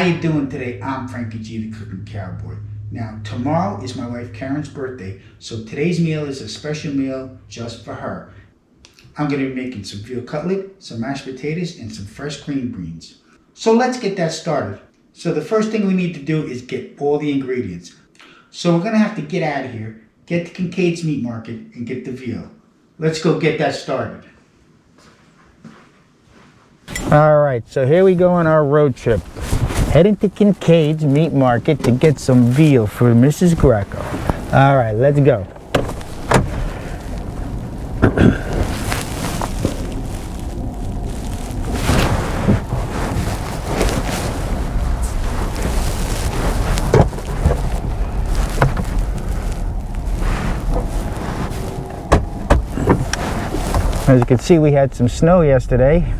you doing today? I'm Frankie G, the Cooking Cowboy. Now, tomorrow is my wife Karen's birthday, so today's meal is a special meal just for her. I'm going to be making some veal cutlet, some mashed potatoes, and some fresh green beans. So let's get that started. So the first thing we need to do is get all the ingredients. So we're going to have to get out of here, get to Kincaid's Meat Market, and get the veal. Let's go get that started. All right, so here we go on our road trip. Heading to Kincaid's Meat Market to get some veal for Mrs. Greco. All right, let's go. As you can see, we had some snow yesterday.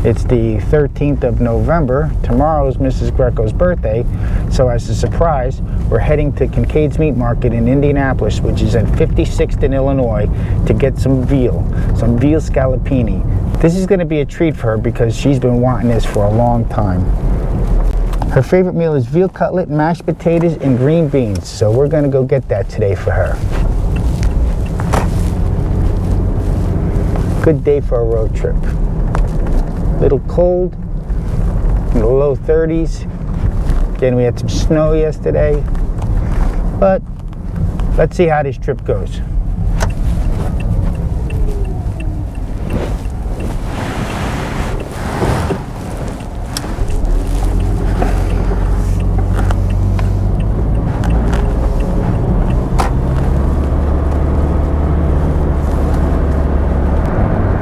It's the 13th of November. Tomorrow's Mrs. Greco's birthday. So as a surprise, we're heading to Kincaid's Meat Market in Indianapolis, which is at 56th in Illinois, to get some veal scallopini. This is going to be a treat for her because she's been wanting this for a long time. Her favorite meal is veal cutlet, mashed potatoes, and green beans. So we're going to go get that today for her. Good day for a road trip. Little cold, in the low 30s. Again, we had some snow yesterday, but let's see how this trip goes.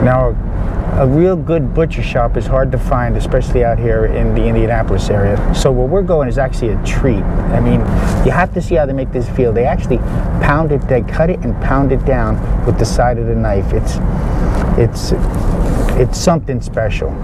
Now, a real good butcher shop is hard to find, especially out here in the Indianapolis area. So where we're going is actually a treat. I mean, you have to see how they make this veal. They actually pound it, they cut it and pound it down with the side of the knife. It's something special.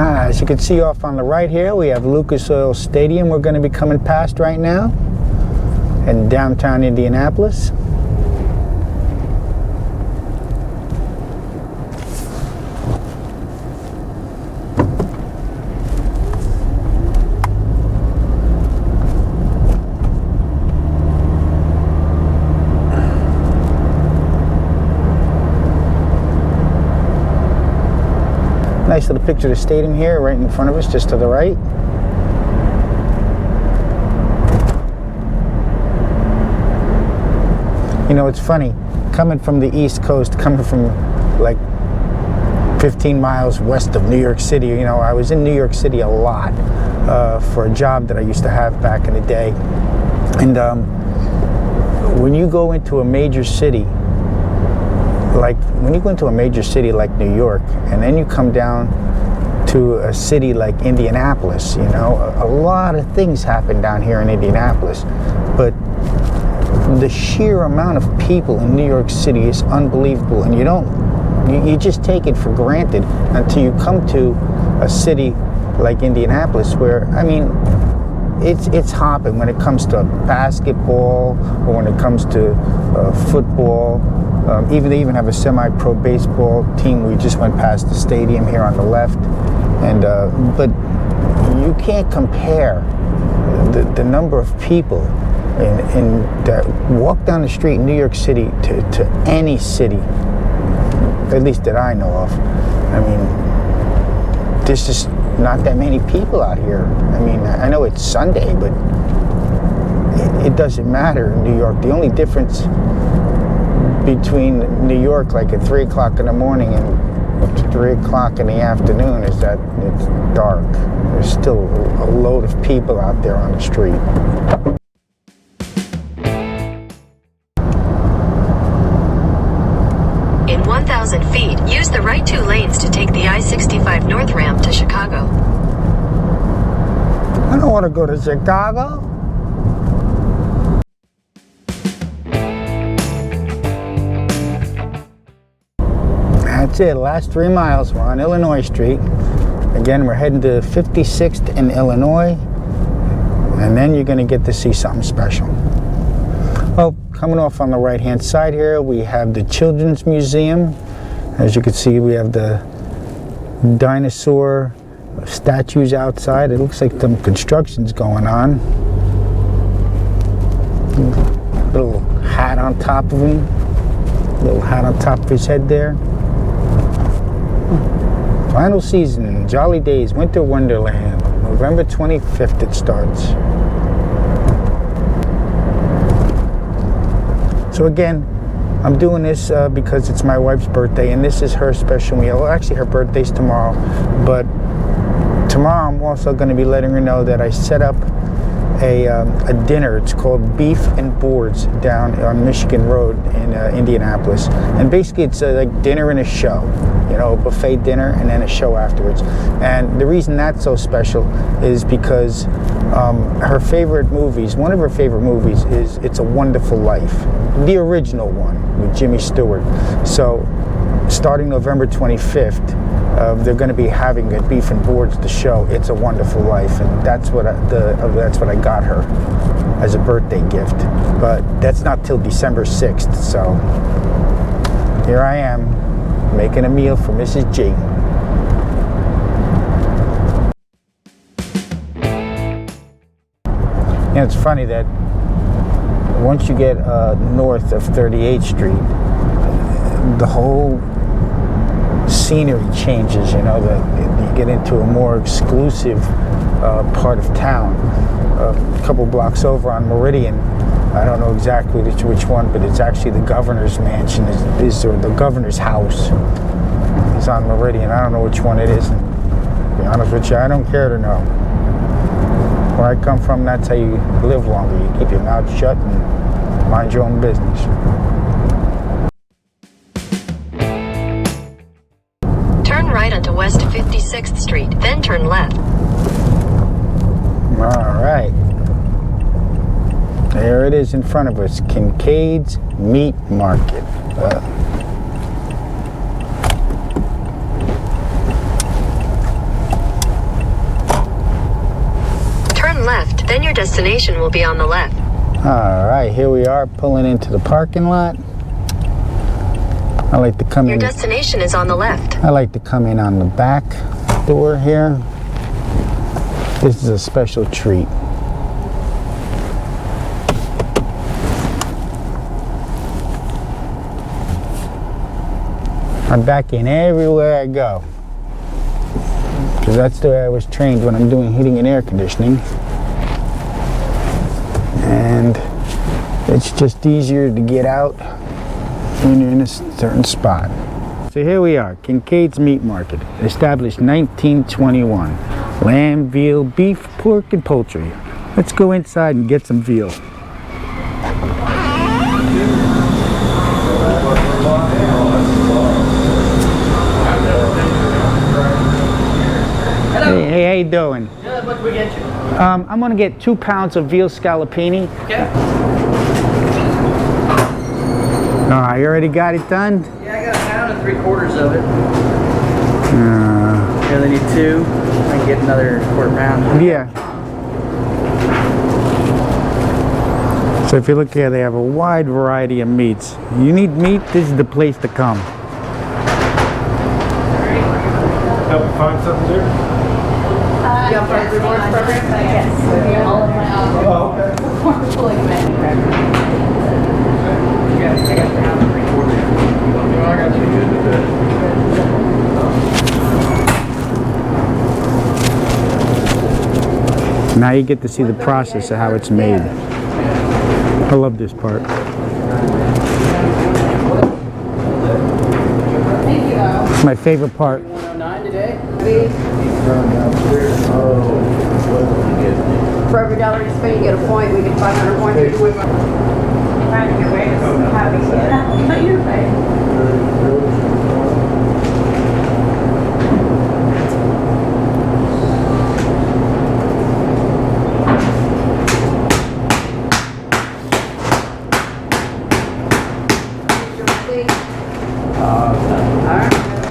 As you can see off on the right here, we have Lucas Oil Stadium we're going to be coming past right now in downtown Indianapolis. Nice little picture of the stadium here right in front of us, just to the right. You know, it's funny, coming from the East Coast, coming from like 15 miles west of New York City. You know, I was in New York City a lot for a job that I used to have back in the day. And when you go into a major city, like New York, and then you come down to a city like Indianapolis, you know, a lot of things happen down here in Indianapolis, but the sheer amount of people in New York City is unbelievable, and you just take it for granted until you come to a city like Indianapolis, where, I mean, it's hopping when it comes to basketball or when it comes to football. They even have a semi-pro baseball team. We just went past the stadium here on the left, and but you can't compare the number of people that walk down the street in New York City to any city, at least that I know of. I mean, there's just not that many people out here. I mean, I know it's Sunday, but it doesn't matter in New York. The only difference between New York, like at 3 o'clock in the morning and 3 o'clock in the afternoon, is that it's dark. There's still a load of people out there on the street. In 1,000 feet, use the right 2 lanes to take the I-65 North ramp to Chicago. I don't want to go to Chicago. That's it, last 3 miles. We're on Illinois Street. Again, we're heading to 56th in Illinois. And then you're gonna get to see something special. Oh, coming off on the right-hand side here, we have the Children's Museum. As you can see, we have the dinosaur statues outside. It looks like some construction's going on. Little hat on top of him. Little hat on top of his head there. Final season, Jolly Days, Winter Wonderland. November 25th it starts. So again, I'm doing this because it's my wife's birthday, and this is her special meal. Well, actually, her birthday's tomorrow, but tomorrow I'm also going to be letting her know that I set up a dinner. It's called Beef and Boards down on Michigan Road in Indianapolis, and basically it's like dinner and a show, you know, a buffet dinner and then a show afterwards. And the reason that's so special is because her favorite movies, one of her favorite movies is It's a Wonderful Life, the original one with Jimmy Stewart. So starting November 25th, they're going to be having at Beef and Boards the show It's a Wonderful Life, and that's what I got her as a birthday gift. But that's not till December 6th, so here I am making a meal for Mrs. G. You know, it's funny that once you get north of 38th Street, the whole scenery changes. You know, you get into a more exclusive part of town. A couple blocks over on Meridian, I don't know exactly which one, but it's actually the governor's mansion, or the governor's house is on Meridian. I don't know which one it is. And to be honest with you, I don't care to know. Where I come from, that's how you live longer. You keep your mouth shut and mind your own business. Turn right onto West 56th Street, then turn left. All right. There it is in front of us, Kincaid's Meat Market. Turn left, then your destination will be on the left. All right, here we are pulling into the parking lot. I like to come in. Your destination is on the left. I like to come in on the back door here. This is a special treat. I'm back in everywhere I go, because that's the way I was trained when I'm doing heating and air conditioning. And it's just easier to get out when you're in a certain spot. So here we are, Kincaid's Meat Market, established 1921. Lamb, veal, beef, pork, and poultry. Let's go inside and get some veal. Hey, how you doing? Good, what can we get you? I'm gonna get 2 pounds of veal scallopini. Okay. You already got it done? Yeah, I got a pound and 3/4 of it. Uh, Yeah, they need 2. I can get another 1/4 pound. yeah. So if you look here, they have a wide variety of meats. You need meat, this is the place to come. Help me find something there? You have a rewards program? Yes. All of my Oh, okay. we're fully committed. Yeah, I got a pound and 3/4. I got you good with that. Now you get to see the process of how it's made. I love this part. Thank you, though. It's my favorite part. 109 today? For every dollar you spend, you get a point. We get 500 points. Trying to get ready to have it yet. But you're right. Alright.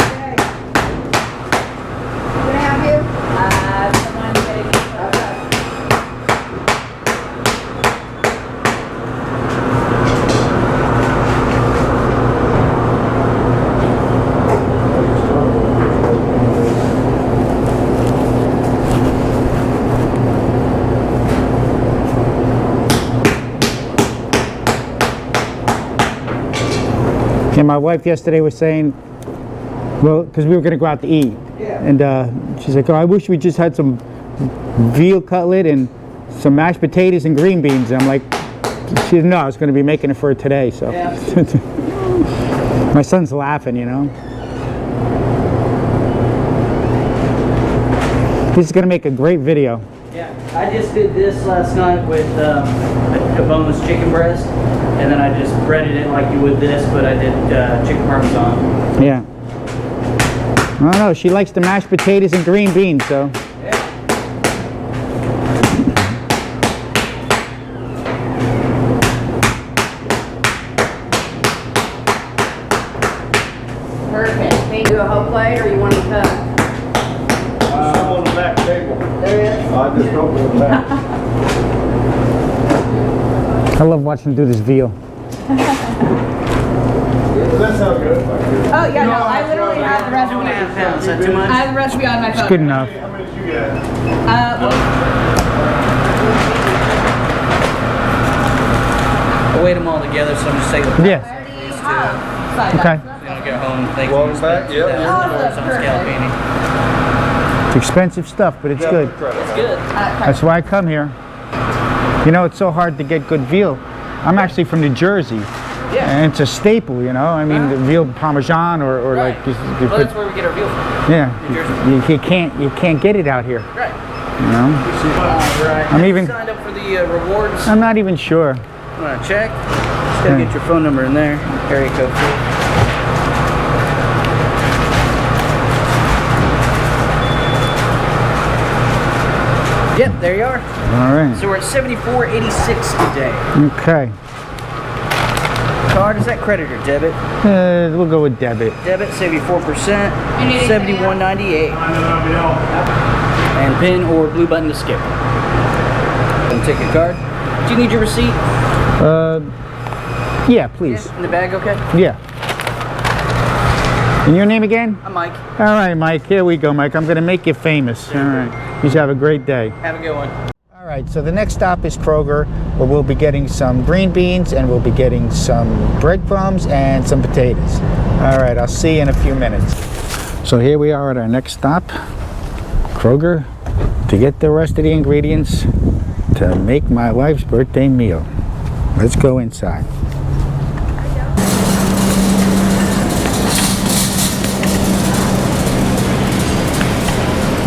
And my wife yesterday was saying, well, because we were going to go out to eat. Yeah. And she's like, oh, I wish we just had some veal cutlet and some mashed potatoes and green beans. And I'm like, she didn't know I was going to be making it for her today. So Yeah. my son's laughing, you know. This is going to make a great video. Yeah, I just did this last night with a boneless chicken breast, and then I just breaded it like you would this, but I did chicken parmesan. Yeah. I don't know. She likes the mashed potatoes and green beans, so. Perfect. Can you do a whole plate or you want to cut? Some on the back table. There is. I just opened the back. I love watching them do this veal. That sounds good. Oh, yeah, no, I literally have the recipe. 2.5 pounds, is that too much? I have the recipe on my phone. It's good enough. How many did you get? I weighed them all together, so I'm just taking the Yeah. Okay. get home and think Welcome back, yep. $2,000 on scallopini. It's expensive stuff, but it's good. It's good. That's why I come here. You know, it's so hard to get good veal. I'm actually from New Jersey. Yeah. And it's a staple, you know. I mean, the veal parmesan or Right. like. Well, that's where we get our veal from. Yeah. New Jersey. You can't get it out here. Right. You know. Right. I'm even- signed up for the rewards. I'm not even sure. You want to check? Just gotta get your phone number in there. Area code 2. Yep, there you are. All right. So we're at 74.86 today. Okay. Card, is that credit or debit? We'll go with debit. Debit, save you 4%. 71.98. And PIN or blue button to skip. And take a card. Do you need your receipt? Yeah, please. In the bag, okay? Yeah. And your name again? I'm Mike. All right, Mike. Here we go, Mike. I'm going to make you famous. All right. You should have a great day. Have a good one. All right, so the next stop is Kroger, where we'll be getting some green beans and we'll be getting some breadcrumbs and some potatoes. All right, I'll see you in a few minutes. So here we are at our next stop, Kroger, to get the rest of the ingredients to make my wife's birthday meal. Let's go inside.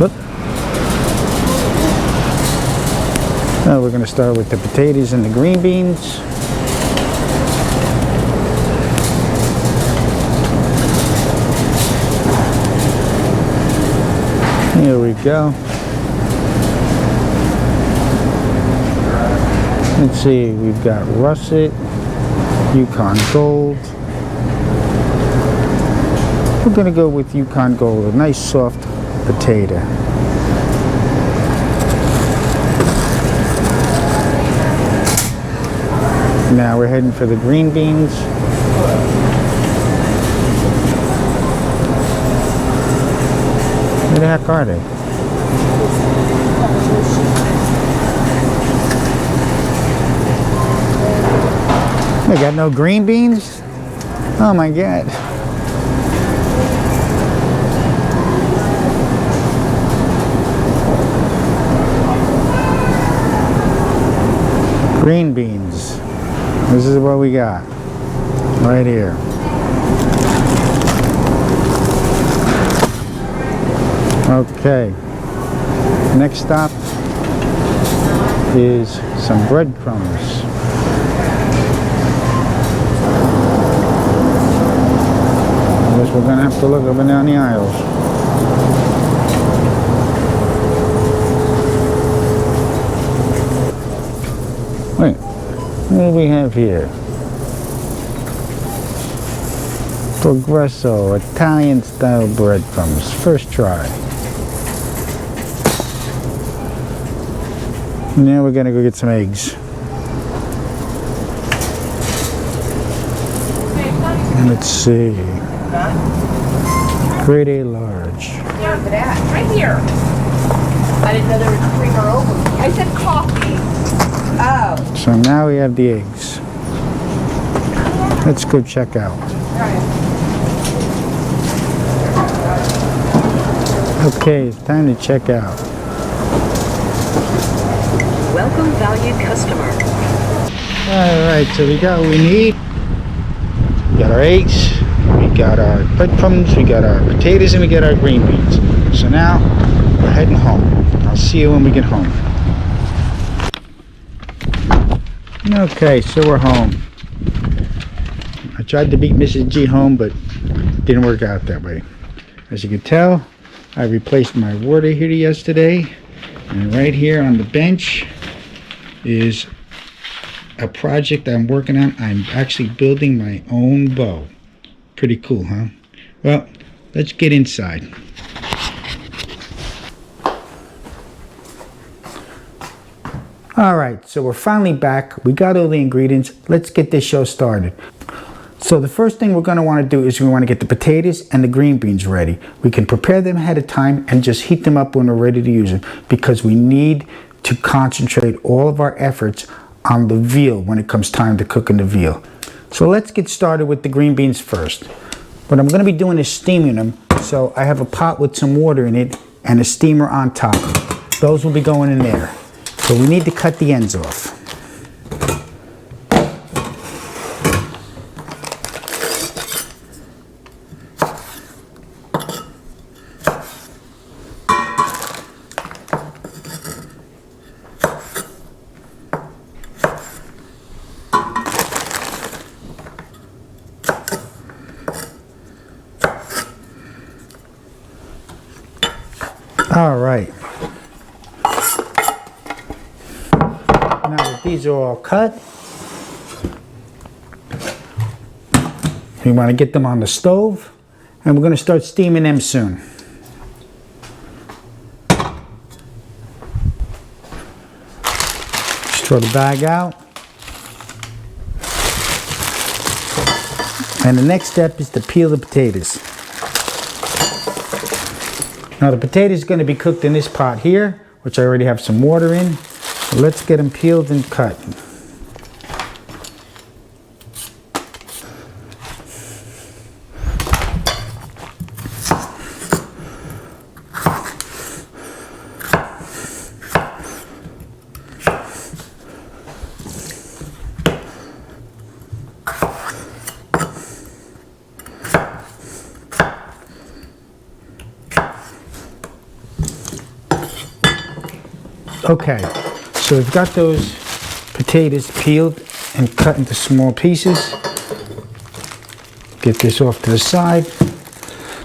Look. Now we're going to start with the potatoes and the green beans. Here we go. Let's see, we've got russet, Yukon Gold. We're going to go with Yukon Gold, a nice soft potato. Now we're heading for the green beans. Where the heck are they? They got no green beans? Oh my God. Green beans. This is what we got right here. Okay. Next stop is some breadcrumbs. I guess we're gonna have to look up and down the aisles. Wait, what do we have here? Progresso Italian style breadcrumbs. First try. Now we're gonna go get some eggs. Let's see. Grade A large. Right here. I didn't know there was cream or over. I said coffee. Oh. So now we have the eggs. Let's go check out. Okay, it's time to check out. Welcome, valued customer. Alright, so we got what we need. We got our eggs, we got our breadcrumbs, we got our potatoes, and we got our green beans. So now, we're heading home. I'll see you when we get home. Okay, so we're home. I tried to beat Mrs. G home, but it didn't work out that way. As you can tell, I replaced my water heater yesterday, and right here on the bench is a project I'm working on. I'm actually building my own bow. Pretty cool, huh? Well, let's get inside. Alright, so we're finally back. We got all the ingredients. Let's get this show started. So the first thing we're going to want to do is we want to get the potatoes and the green beans ready. We can prepare them ahead of time and just heat them up when we're ready to use them, because we need to concentrate all of our efforts on the veal when it comes time to cooking the veal. So let's get started with the green beans first. What I'm going to be doing is steaming them. So I have a pot with some water in it and a steamer on top. Those will be going in there. So we need to cut the ends off. All right. Now that these are all cut, we want to get them on the stove, and we're going to start steaming them soon. Just throw the bag out. And the next step is to peel the potatoes. Now the potatoes are going to be cooked in this pot here, which I already have some water in. So let's get them peeled and cut. Okay, so we've got those potatoes peeled and cut into small pieces. Get this off to the side.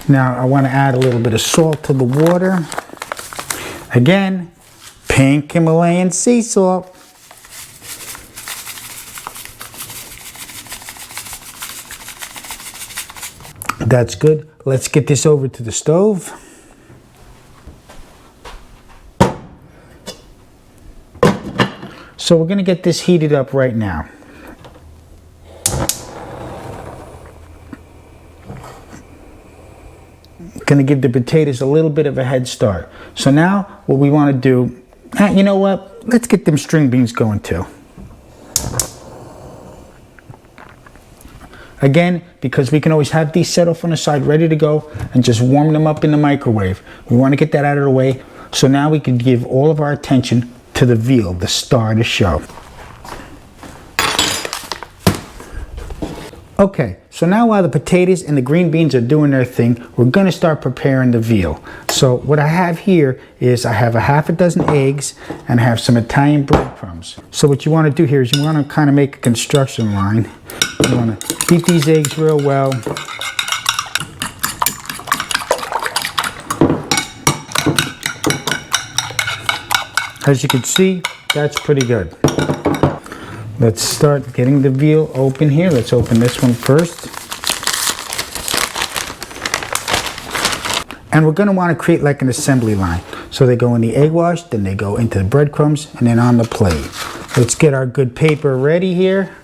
Now I want to add a little bit of salt to the water. Again, pink Himalayan sea salt. That's good. Let's get this over to the stove. So we're going to get this heated up right now. Going to give the potatoes a little bit of a head start. So now what we want to do, you know what? Let's get them string beans going too. Again, because we can always have these set off on the side ready to go and just warm them up in the microwave. We want to get that out of the way. So now we can give all of our attention to the veal, the star of the show. Okay, so now while the potatoes and the green beans are doing their thing, we're going to start preparing the veal. So what I have here is I have a half a dozen eggs and I have some Italian breadcrumbs. So what you want to do here is you want to kind of make a construction line. You want to beat these eggs real well. As you can see, that's pretty good. Let's start getting the veal open here. Let's open this one first. And we're going to want to create like an assembly line. So they go in the egg wash, then they go into the breadcrumbs, and then on the plate. Let's get our good paper ready here.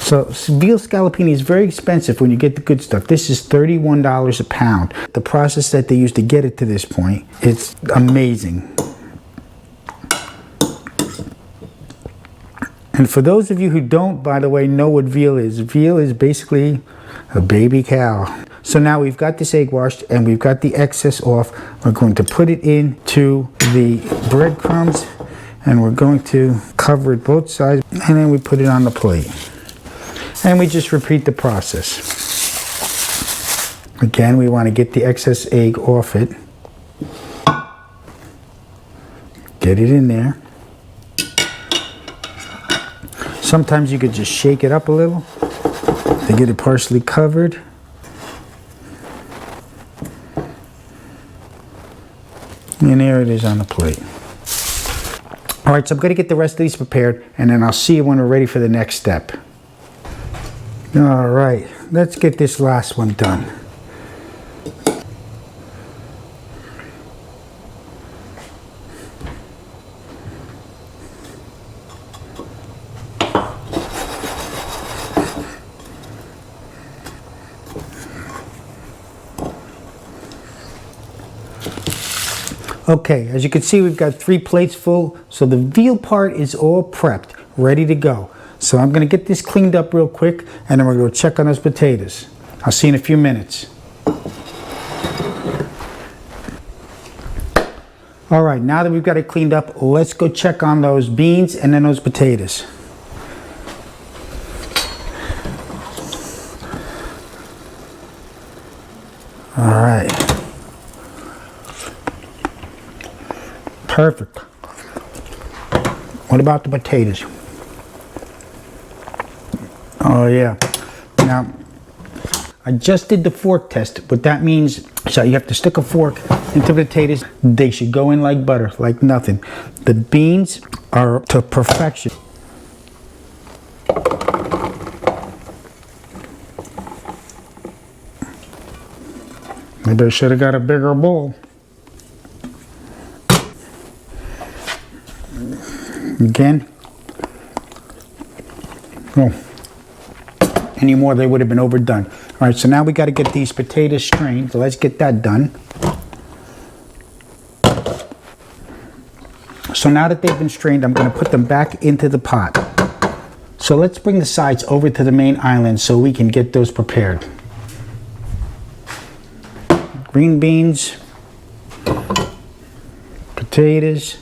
So veal scallopini is very expensive when you get the good stuff. This is $31 a pound. The process that they use to get it to this point, it's amazing. And for those of you who don't, by the way, know what veal is basically a baby cow. So now we've got this egg washed and we've got the excess off. We're going to put it into the breadcrumbs and we're going to cover it both sides, and then we put it on the plate. And we just repeat the process. Again, we want to get the excess egg off it. Get it in there. Sometimes you could just shake it up a little to get it partially covered. And there it is on the plate. All right, so I'm going to get the rest of these prepared, and then I'll see you when we're ready for the next step. All right, let's get this last one done. Okay, as you can see, we've got 3 plates full, so the veal part is all prepped, ready to go. So I'm going to get this cleaned up real quick, and then we're going to check on those potatoes. I'll see you in a few minutes. All right, now that we've got it cleaned up, let's go check on those beans and then those potatoes. All right. Perfect. What about the potatoes? Oh yeah. Now, I just did the fork test. What that means, so you have to stick a fork into the potatoes. They should go in like butter, like nothing. The beans are to perfection. Maybe I should have got a bigger bowl. Again. Oh. Any more, they would have been overdone. All right, so now we got to get these potatoes strained. So let's get that done. So now that they've been strained, I'm going to put them back into the pot. So let's bring the sides over to the main island so we can get those prepared. Green beans, potatoes,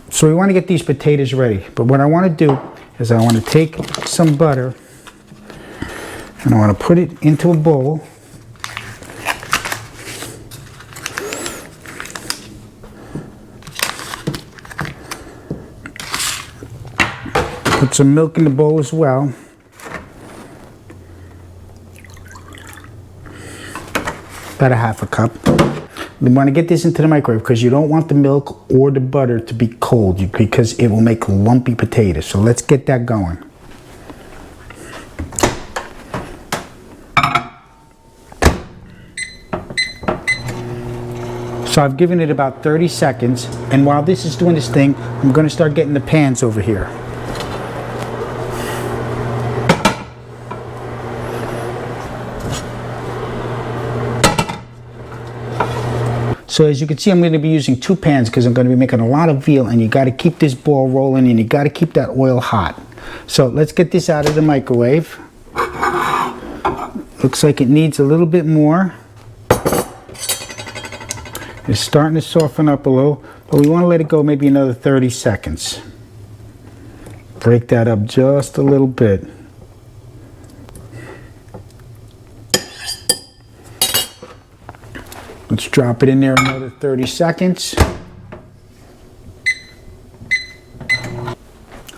so we want to get these potatoes ready, but what I want to do is I want to take some butter and I want to put it into a bowl. Put some milk in the bowl as well. About a half a cup. We want to get this into the microwave because you don't want the milk or the butter to be cold because it will make lumpy potatoes. So let's get that going. So I've given it about 30 seconds, and while this is doing this thing, I'm going to start getting the pans over here. So as you can see, I'm going to be using 2 pans because I'm going to be making a lot of veal, and you got to keep this ball rolling and you got to keep that oil hot. So let's get this out of the microwave. Looks like it needs a little bit more. It's starting to soften up a little, but we want to let it go maybe another 30 seconds. Break that up just a little bit. Let's drop it in there another 30 seconds.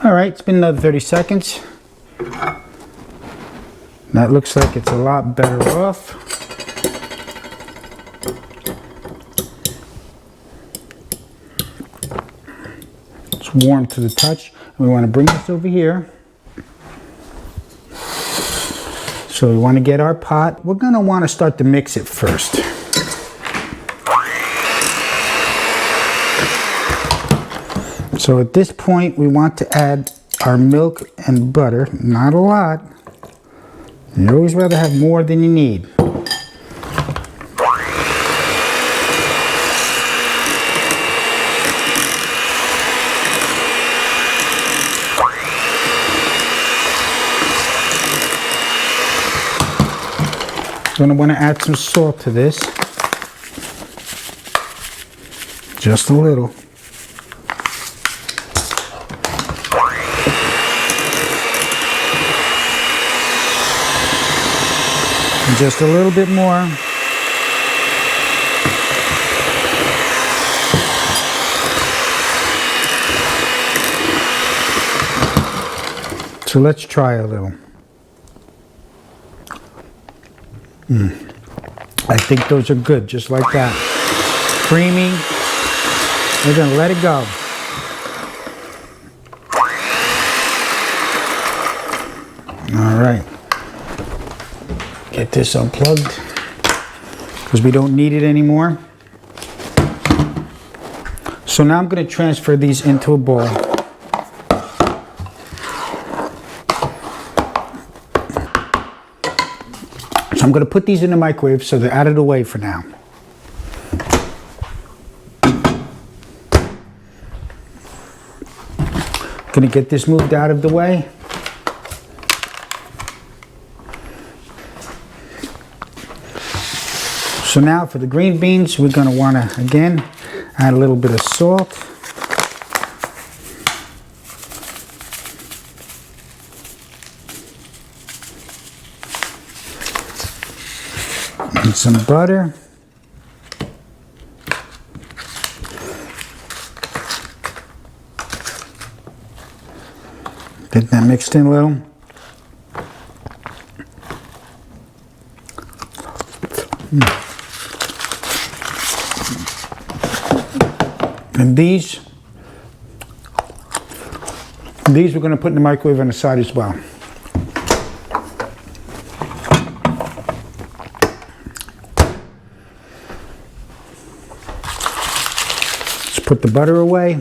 All right, it's been another 30 seconds. That looks like it's a lot better off. It's warm to the touch. We want to bring this over here. So we want to get our pot. We're going to want to start to mix it first. So at this point, we want to add our milk and butter. Not a lot. You always rather have more than you need. Gonna want to add some salt to this. Just a little. And just a little bit more. So let's try a little. I think those are good, just like that. Creamy. We're gonna let it go. All right. Get this unplugged because we don't need it anymore. So now I'm gonna transfer these into a bowl. So I'm gonna put these in the microwave so they're out of the way for now. Gonna get this moved out of the way. So now for the green beans, we're gonna wanna, again, add a little bit of salt. And some butter. Get that mixed in a little. And these we're going to put in the microwave on the side as well. Let's put the butter away.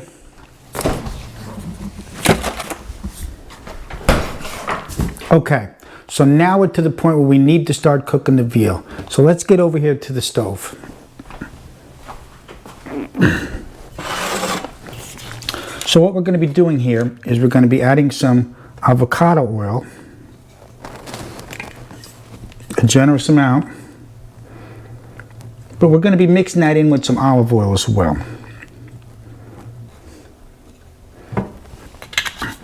Okay, so now we're to the point where we need to start cooking the veal. So let's get over here to the stove. So what we're going to be doing here is we're going to be adding some avocado oil, a generous amount, but we're going to be mixing that in with some olive oil as well.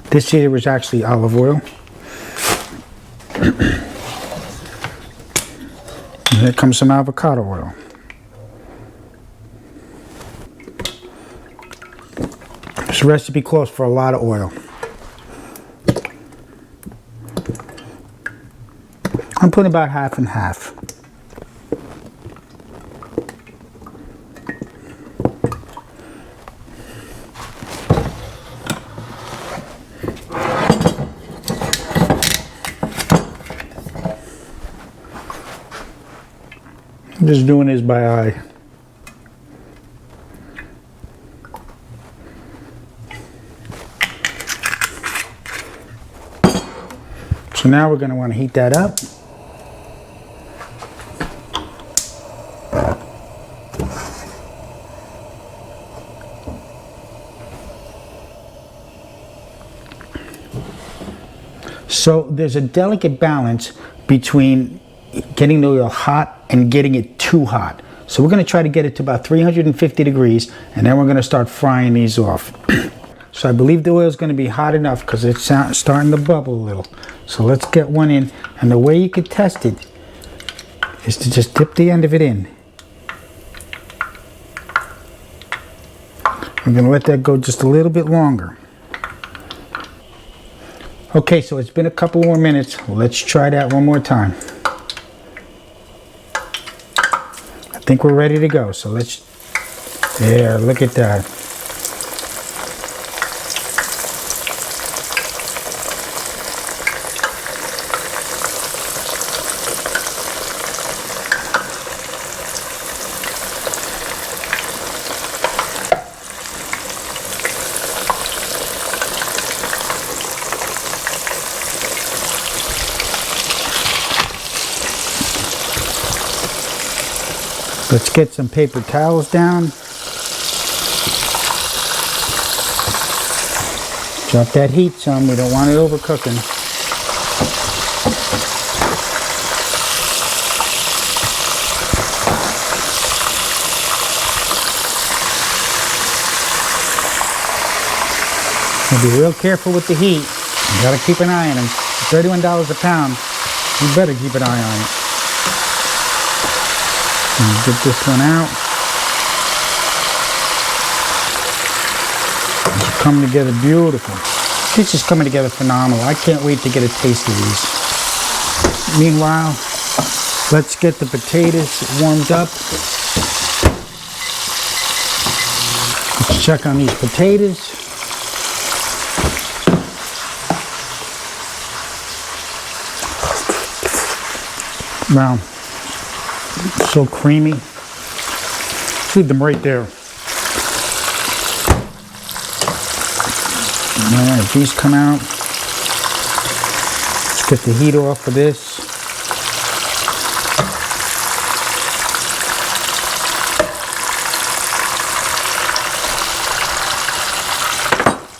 This here is actually olive oil. And here comes some avocado oil. This recipe calls for a lot of oil. I'm putting about half and half. I'm just doing this by eye. So now we're going to want to heat that up. So there's a delicate balance between getting the oil hot and getting it too hot. So we're going to try to get it to about 350 degrees, and then we're going to start frying these off. So I believe the oil is going to be hot enough because it's starting to bubble a little. So let's get one in, and the way you can test it is to just dip the end of it in. I'm going to let that go just a little bit longer. Okay, so it's been a couple more minutes. Let's try that one more time. I think we're ready to go, so let's, yeah, look at that. Let's get some paper towels down. Drop that heat some, we don't want it overcooking. So be real careful with the heat. You gotta keep an eye on them. $31 a pound. You better keep an eye on it. And get this one out. It's coming together beautiful. This is coming together phenomenal. I can't wait to get a taste of these. Meanwhile, let's get the potatoes warmed up. Let's check on these potatoes. Wow, so creamy. Leave them right there. All right, these come out. Let's get the heat off of this.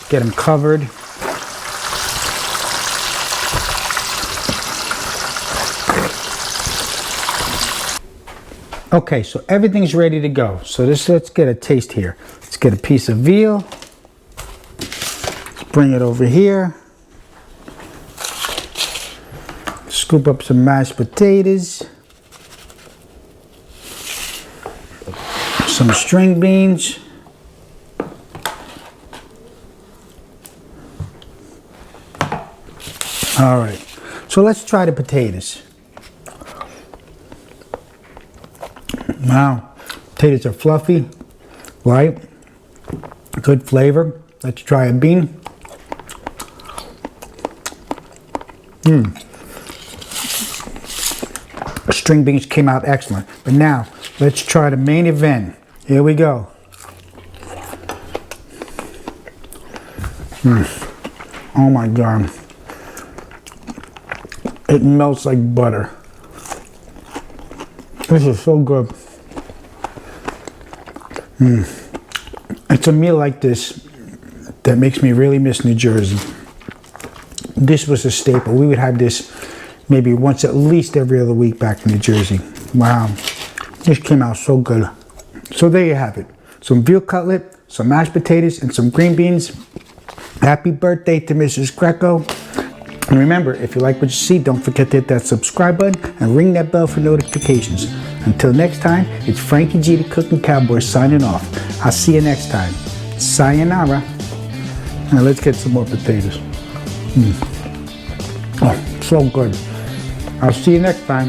Get them covered. Okay, so everything's ready to go. So let's get a taste here. Let's get a piece of veal. Let's bring it over here. Scoop up some mashed potatoes. Some string beans. All right, so let's try the potatoes. Wow, potatoes are fluffy, light, good flavor. Let's try a bean. String beans came out excellent. But now, let's try the main event. Here we go. Oh my God. It melts like butter. This is so good. It's a meal like this that makes me really miss New Jersey. This was a staple. We would have this maybe once at least every other week back in New Jersey. Wow, this came out so good. So there you have it. Some veal cutlet, some mashed potatoes, and some green beans. Happy birthday to Mrs. Greco. And remember, if you like what you see, don't forget to hit that subscribe button and ring that bell for notifications. Until next time, it's Frankie G, the Cooking Cowboy, signing off. I'll see you next time. Sayonara. Now let's get some more potatoes. Oh, so good. I'll see you next time.